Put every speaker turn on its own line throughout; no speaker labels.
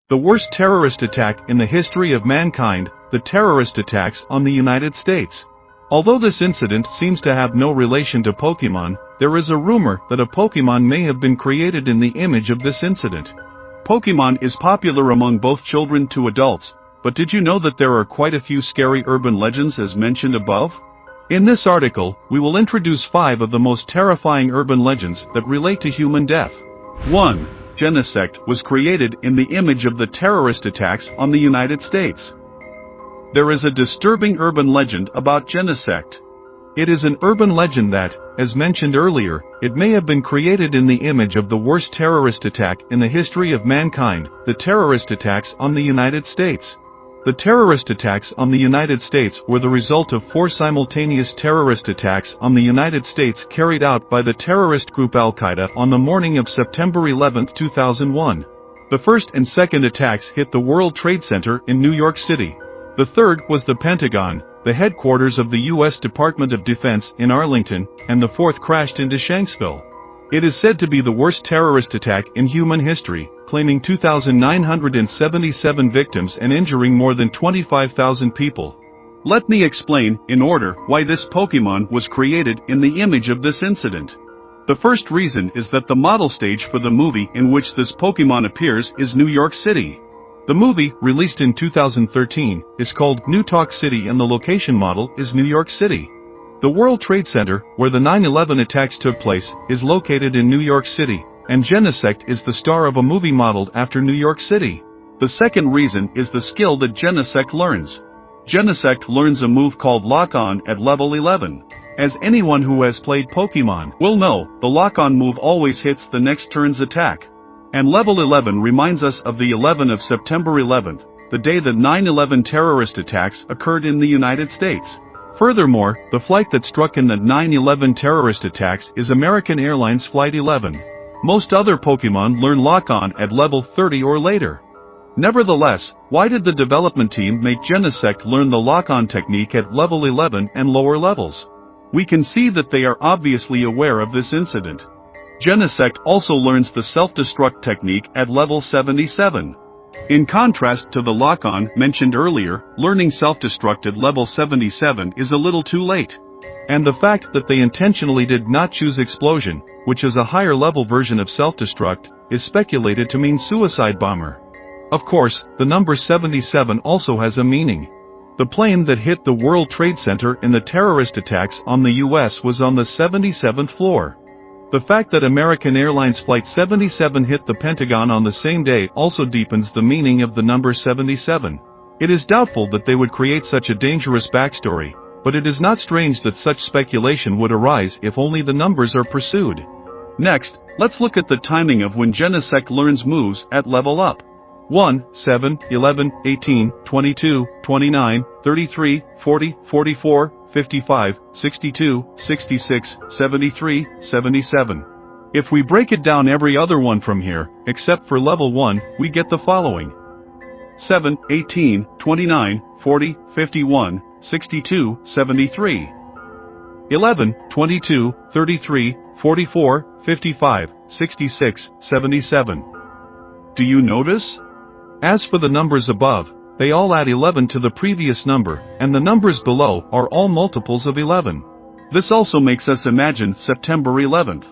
The worst terrorist attack in the history of mankind, the terrorist attacks on the United States. Although this incident seems to have no relation to Pokemon, there is a rumor that a Pokemon may have been created in the image of this incident. Pokemon is popular among both children to adults, but did you know that there are quite a few scary urban legends as mentioned above? In this article, we will introduce 5 of the most terrifying urban legends that relate to human death. 1. Genesect was created in the image of the terrorist attacks on the United States. There is a disturbing urban legend about Genesect. It is an urban legend that, as mentioned earlier, it may have been created in the image of the worst terrorist attack in the history of mankind, the terrorist attacks on the United States. The terrorist attacks on the United States were the result of 4 simultaneous terrorist attacks on the United States carried out by the terrorist group Al-Qaeda on the morning of September 11, 2001. The first and second attacks hit the World Trade Center in New York City. The third was the Pentagon, the headquarters of the U.S. Department of Defense in Arlington, and the fourth crashed into Shanksville. It is said to be the worst terrorist attack in human history, claiming 2,977 victims and injuring more than 25,000 people. Let me explain, in order, why this Pokemon was created in the image of this incident. The first reason is that the model stage for the movie in which this Pokemon appears is New York City. The movie, released in 2013, is called New Talk City and the location model is New York City. The World Trade Center, where the 9/11 attacks took place, is located in New York City, and Genesect is the star of a movie modeled after New York City. The second reason is the skill that Genesect learns. Genesect learns a move called Lock-On at level 11. As anyone who has played Pokemon will know, the Lock-On move always hits the next turn's attack. And level 11 reminds us of the 11th of September 11th, the day the 9/11 terrorist attacks occurred in the United States. Furthermore, the flight that struck in the 9/11 terrorist attacks is American Airlines Flight 11. Most other Pokemon learn Lock-On at level 30 or later. Nevertheless, why did the development team make Genesect learn the Lock-On technique at level 11 and lower levels? We can see that they are obviously aware of this incident. Genesect also learns the self-destruct technique at level 77. In contrast to the Lock-On mentioned earlier, learning self-destruct at level 77 is a little too late. And the fact that they intentionally did not choose Explosion, which is a higher level version of self-destruct, is speculated to mean suicide bomber. Of course, the number 77 also has a meaning. The plane that hit the World Trade Center in the terrorist attacks on the US was on the 77th floor. The fact that American Airlines Flight 77 hit the Pentagon on the same day also deepens the meaning of the number 77. It is doubtful that they would create such a dangerous backstory, but it is not strange that such speculation would arise if only the numbers are pursued. Next, let's look at the timing of when Genesect learns moves at level up. 1, 7, 11, 18, 22, 29, 33, 40, 44, 55, 62, 66, 73, 77. If we break it down every other one from here, except for level 1, we get the following. 7, 18, 29, 40, 51, 62, 73. 11, 22, 33, 44, 55, 66, 77. Do you notice? As for the numbers above, they all add 11 to the previous number, and the numbers below are all multiples of 11. This also makes us imagine September 11th.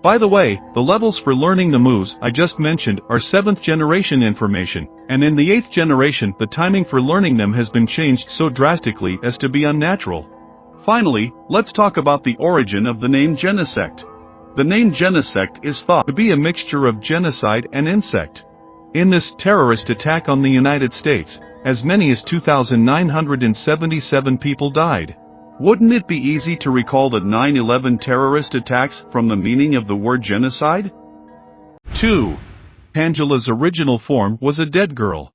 By the way, the levels for learning the moves I just mentioned are 7th generation information, and in the 8th generation the timing for learning them has been changed so drastically as to be unnatural. Finally, let's talk about the origin of the name Genesect. The name Genesect is thought to be a mixture of genocide and insect. In this terrorist attack on the United States, as many as 2,977 people died. Wouldn't it be easy to recall the 9/11 terrorist attacks from the meaning of the word genocide? 2. Tangela's original form was a dead girl.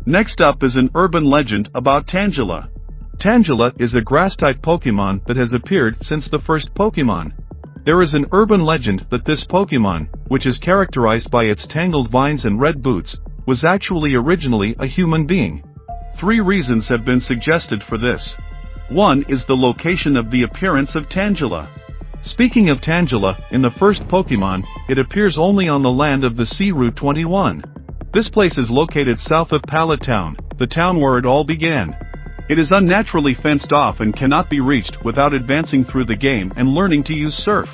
Next up is an urban legend about Tangela. Tangela is a grass-type Pokemon that has appeared since the first Pokemon. There is an urban legend that this Pokemon, which is characterized by its tangled vines and red boots, was actually originally a human being. 3 reasons have been suggested for this. 1 is the location of the appearance of Tangela. Speaking of Tangela, in the first Pokemon, it appears only on the land of the Sea Route 21. This place is located south of Pallet Town, the town where it all began. It is unnaturally fenced off and cannot be reached without advancing through the game and learning to use surf.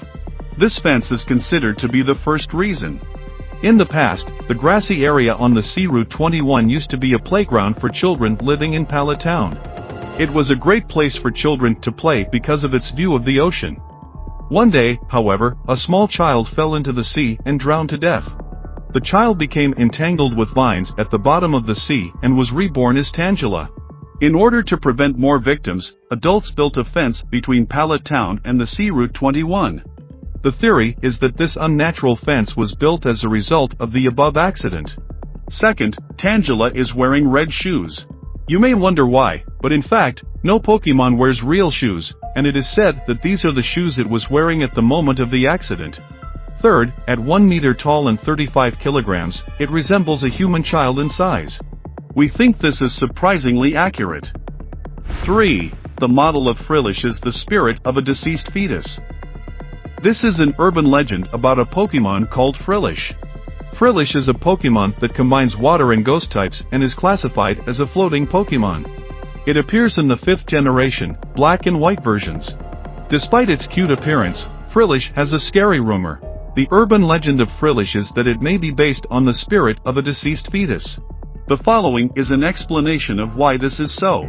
This fence is considered to be the first reason. In the past, the grassy area on the Sea Route 21 used to be a playground for children living in Pallet Town. It was a great place for children to play because of its view of the ocean. One day, however, a small child fell into the sea and drowned to death. The child became entangled with vines at the bottom of the sea and was reborn as Tangela. In order to prevent more victims, adults built a fence between Pallet Town and the Sea Route 21. The theory is that this unnatural fence was built as a result of the above accident. Second, Tangela is wearing red shoes. You may wonder why, but in fact, no Pokemon wears real shoes, and it is said that these are the shoes it was wearing at the moment of the accident. Third, at 1 meter tall and 35 kilograms, it resembles a human child in size. We think this is surprisingly accurate. 3. The model of Frillish is the spirit of a deceased fetus. This is an urban legend about a Pokemon called Frillish. Frillish is a Pokemon that combines water and ghost types and is classified as a floating Pokemon. It appears in the 5th generation, black and white versions. Despite its cute appearance, Frillish has a scary rumor. The urban legend of Frillish is that it may be based on the spirit of a deceased fetus. The following is an explanation of why this is so.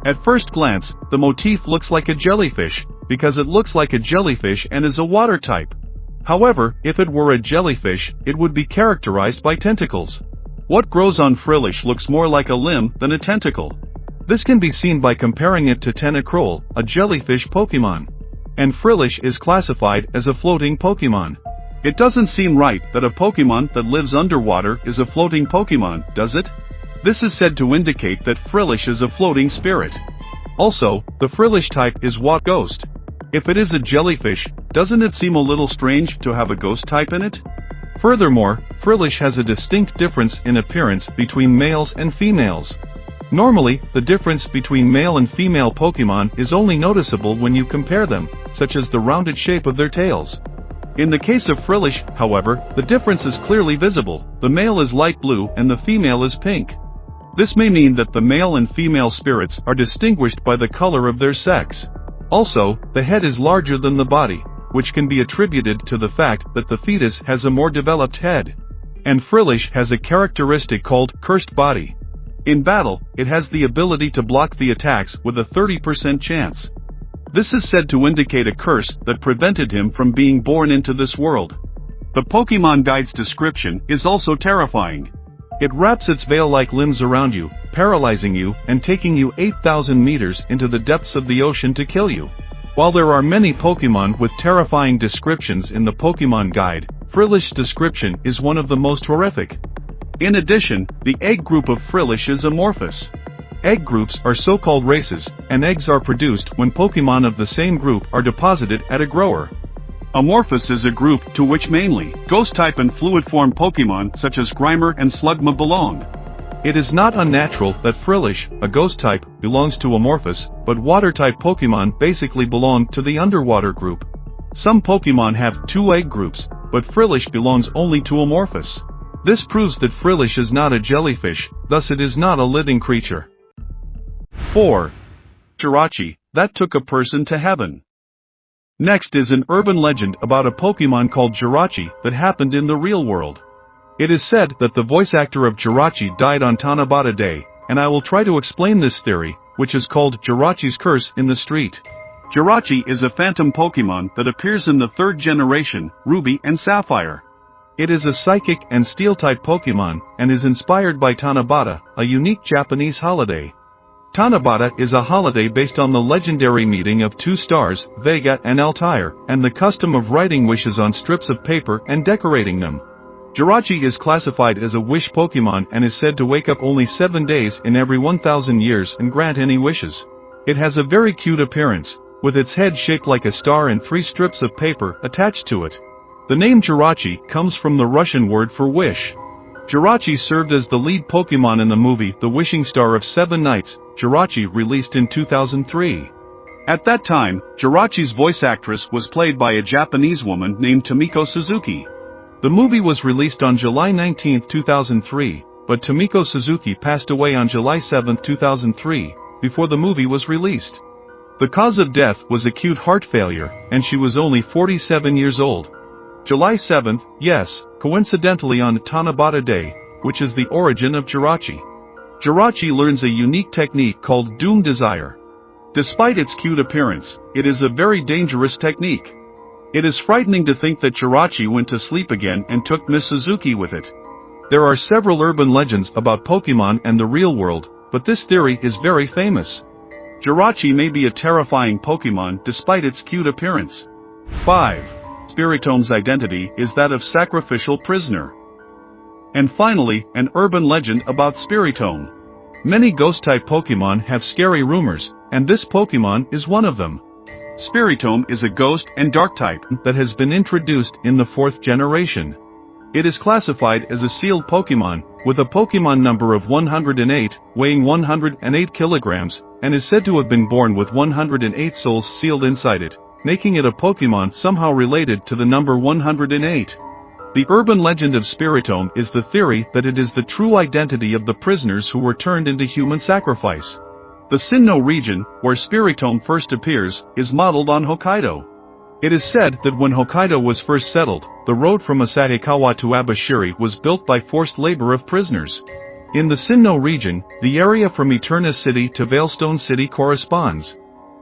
At first glance, the motif looks like a jellyfish, because it looks like a jellyfish and is a water type. However, if it were a jellyfish, it would be characterized by tentacles. What grows on Frillish looks more like a limb than a tentacle. This can be seen by comparing it to Tentacruel, a jellyfish Pokemon. And Frillish is classified as a floating Pokemon. It doesn't seem right that a Pokemon that lives underwater is a floating Pokemon, does it? This is said to indicate that Frillish is a floating spirit. Also, the Frillish type is Water Ghost. If it is a jellyfish, doesn't it seem a little strange to have a ghost type in it? Furthermore, Frillish has a distinct difference in appearance between males and females. Normally, the difference between male and female Pokemon is only noticeable when you compare them, such as the rounded shape of their tails. In the case of Frillish, however, the difference is clearly visible. The male is light blue and the female is pink. This may mean that the male and female spirits are distinguished by the color of their sex. Also, the head is larger than the body, which can be attributed to the fact that the fetus has a more developed head. And Frillish has a characteristic called cursed body. In battle, it has the ability to block the attacks with a 30% chance. This is said to indicate a curse that prevented him from being born into this world. The Pokemon Guide's description is also terrifying. It wraps its veil-like limbs around you, paralyzing you, and taking you 8,000 meters into the depths of the ocean to kill you. While there are many Pokemon with terrifying descriptions in the Pokemon Guide, Frillish's description is one of the most horrific. In addition, the egg group of Frillish is amorphous. Egg groups are so-called races, and eggs are produced when Pokemon of the same group are deposited at a grower. Amorphous is a group to which mainly ghost-type and fluid-form Pokemon such as Grimer and Slugma belong. It is not unnatural that Frillish, a ghost-type, belongs to Amorphous, but water-type Pokemon basically belong to the underwater group. Some Pokemon have 2 egg groups, but Frillish belongs only to Amorphous. This proves that Frillish is not a jellyfish, thus it is not a living creature. 4. Jirachi, that took a person to heaven. Next is an urban legend about a Pokemon called Jirachi that happened in the real world. It is said that the voice actor of Jirachi died on Tanabata Day, and I will try to explain this theory, which is called Jirachi's Curse in the Street. Jirachi is a phantom Pokemon that appears in the 3rd generation, Ruby and Sapphire. It is a psychic and steel-type Pokemon, and is inspired by Tanabata, a unique Japanese holiday. Tanabata is a holiday based on the legendary meeting of 2 stars, Vega and Altair, and the custom of writing wishes on strips of paper and decorating them. Jirachi is classified as a wish Pokemon and is said to wake up only 7 days in every 1,000 years and grant any wishes. It has a very cute appearance, with its head shaped like a star and 3 strips of paper attached to it. The name Jirachi comes from the Russian word for wish. Jirachi served as the lead Pokemon in the movie The Wishing Star of 7 Nights, Jirachi, released in 2003. At that time, Jirachi's voice actress was played by a Japanese woman named Tomiko Suzuki. The The movie was released on July 19, 2003, but Tomiko Suzuki passed away on July 7, 2003, before the movie was released. The cause of death was acute heart failure, and she was only 47 years old. July 7th, yes, coincidentally on Tanabata Day, which is the origin of Jirachi. Jirachi learns a unique technique called Doom Desire. Despite its cute appearance, it is a very dangerous technique. It is frightening to think that Jirachi went to sleep again and took Miss Suzuki with it. There are several urban legends about Pokemon and the real world, but this theory is very famous. Jirachi may be a terrifying Pokemon despite its cute appearance. 5. Spiritomb's identity is that of sacrificial prisoner. And finally, an urban legend about Spiritomb. Many ghost-type Pokemon have scary rumors, and this Pokemon is one of them. Spiritomb is a ghost and dark type that has been introduced in the 4th generation. It is classified as a sealed Pokemon, with a Pokemon number of 108, weighing 108 kilograms, and is said to have been born with 108 souls sealed inside it, making it a Pokemon somehow related to the number 108. The urban legend of Spiritomb is the theory that it is the true identity of the prisoners who were turned into human sacrifice. The Sinnoh region, where Spiritomb first appears, is modeled on Hokkaido. It is said that when Hokkaido was first settled, the road from Asahikawa to Abashiri was built by forced labor of prisoners. In the Sinnoh region, the area from Eterna City to Veilstone City corresponds.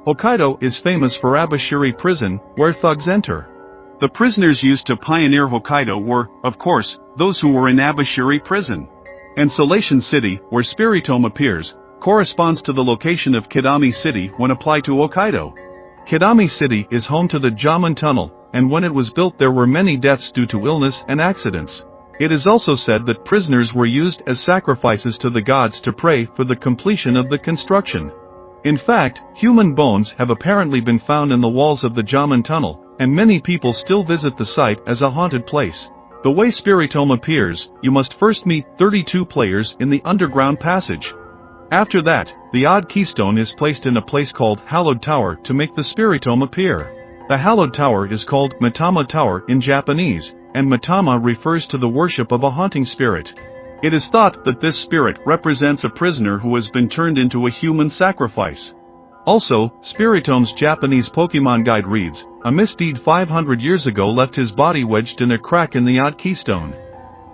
Hokkaido is famous for Abashiri Prison, where thugs enter. The prisoners used to pioneer Hokkaido were, of course, those who were in Abashiri Prison. And Salation City, where Spiritomb appears, corresponds to the location of Kidami City when applied to Hokkaido. Kidami City is home to the Jaman Tunnel, and when it was built there were many deaths due to illness and accidents. It is also said that prisoners were used as sacrifices to the gods to pray for the completion of the construction. In fact, human bones have apparently been found in the walls of the Jaman Tunnel, and many people still visit the site as a haunted place. The way Spiritomb appears, you must first meet 32 players in the underground passage. After that, the odd keystone is placed in a place called Hallowed Tower to make the Spiritomb appear. The Hallowed Tower is called Matama Tower in Japanese, and Matama refers to the worship of a haunting spirit. It is thought that this spirit represents a prisoner who has been turned into a human sacrifice. Also, Spiritomb's Japanese Pokemon guide reads, "A misdeed 500 years ago left his body wedged in a crack in the odd keystone.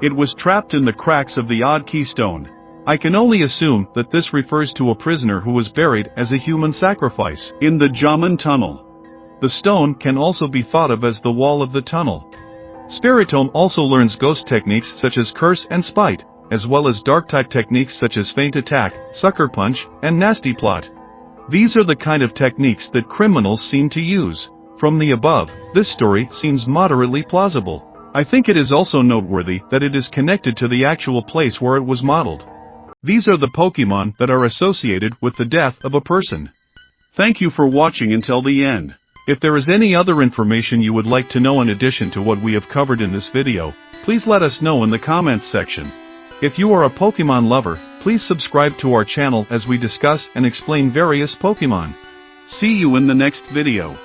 It was trapped in the cracks of the odd keystone." I can only assume that this refers to a prisoner who was buried as a human sacrifice in the Jaman Tunnel. The stone can also be thought of as the wall of the tunnel. Spiritomb also learns ghost techniques such as Curse and Spite, as well as dark-type techniques such as Feint Attack, Sucker Punch, and Nasty Plot. These are the kind of techniques that criminals seem to use. From the above, this story seems moderately plausible. I think it is also noteworthy that it is connected to the actual place where it was modeled. These are the Pokemon that are associated with the death of a person. Thank you for watching until the end. If there is any other information you would like to know in addition to what we have covered in this video, please let us know in the comments section. If you are a Pokemon lover, please subscribe to our channel as we discuss and explain various Pokemon. See you in the next video.